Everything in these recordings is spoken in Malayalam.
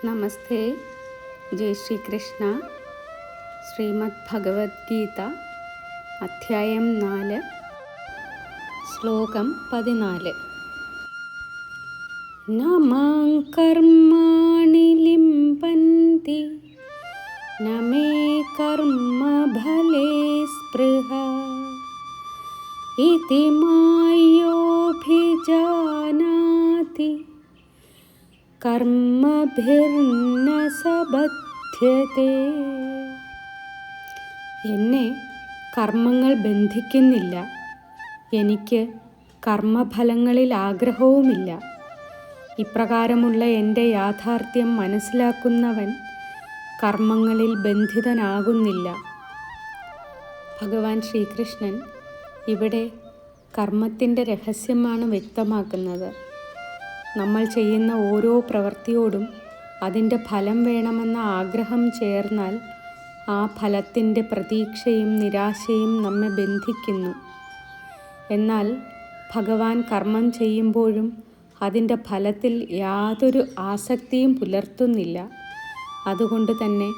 നമസ്തേ. ജയ് ശ്രീകൃഷ്ണ. ശ്രീമദ് ഭഗവത്ഗീത അധ്യായം 4 ശ്ലോകം 14. ന മാം കർമാണി ലിംപന്തി ന മേ കർമ്മഫലേ സ്പൃഹ ഇതി മായോഭിജാനാതി കർമ്മഭിർന സബധ്യതേ. എന്നെ കർമ്മങ്ങൾ ബന്ധിക്കുന്നില്ല. എനിക്ക് കർമ്മഫലങ്ങളിൽ ആഗ്രഹവുമില്ല. ഇപ്രകാരമുള്ള എൻ്റെ യാഥാർത്ഥ്യം മനസ്സിലാക്കുന്നവൻ കർമ്മങ്ങളിൽ ബന്ധിതനാകുന്നില്ല. ഭഗവാൻ ശ്രീകൃഷ്ണൻ ഇവിടെ കർമ്മത്തിൻ്റെ രഹസ്യമാണ് വ്യക്തമാക്കുന്നത്. നമ്മൾ ചെയ്യുന്ന ഓരോ പ്രവൃത്തിയോടും അതിൻ്റെ ഫലം വേണമെന്ന ആഗ്രഹം ചേർന്നാൽ ആ ഫലത്തിൻ്റെ പ്രതീക്ഷയും നിരാശയും നമ്മെ ബന്ധിക്കുന്നു. എന്നാൽ ഭഗവാൻ കർമ്മം ചെയ്യുമ്പോഴും അതിൻ്റെ ഫലത്തിൽ യാതൊരു ആസക്തിയും പുലർത്തുന്നില്ല. അതുകൊണ്ട് തന്നെ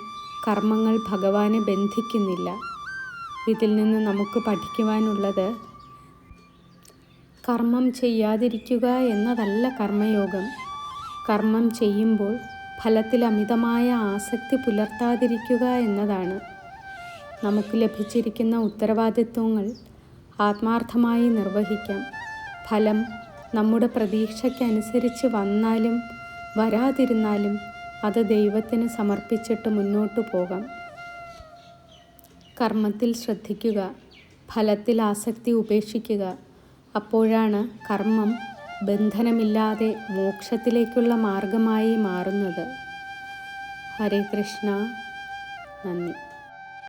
കർമ്മങ്ങൾ ഭഗവാനെ ബന്ധിക്കുന്നില്ല. ഇതിൽ നിന്ന് നമുക്ക് പഠിക്കുവാനുള്ളത്, കർമ്മം ചെയ്യാതിരിക്കുക എന്നതല്ല കർമ്മയോഗം. കർമ്മം ചെയ്യുമ്പോൾ ഫലത്തിൽ അമിതമായ ആസക്തി പുലർത്താതിരിക്കുക എന്നതാണ്. നമുക്ക് ലഭിച്ചിരിക്കുന്ന ഉത്തരവാദിത്വങ്ങൾ ആത്മാർത്ഥമായി നിർവഹിക്കാം. ഫലം നമ്മുടെ പ്രതീക്ഷയ്ക്കനുസരിച്ച് വന്നാലും വരാതിരുന്നാലും അത് ദൈവത്തിന് സമർപ്പിച്ചിട്ട് മുന്നോട്ടു പോകാം. കർമ്മത്തിൽ ശ്രദ്ധിക്കുക, ഫലത്തിൽ ആസക്തി ഉപേക്ഷിക്കുക. അപ്പോഴാണ് കർമ്മം ബന്ധനമില്ലാതെ മോക്ഷത്തിലേക്കുള്ള മാർഗമായി മാറുന്നത്. ഹരേ കൃഷ്ണ. നന്ദി.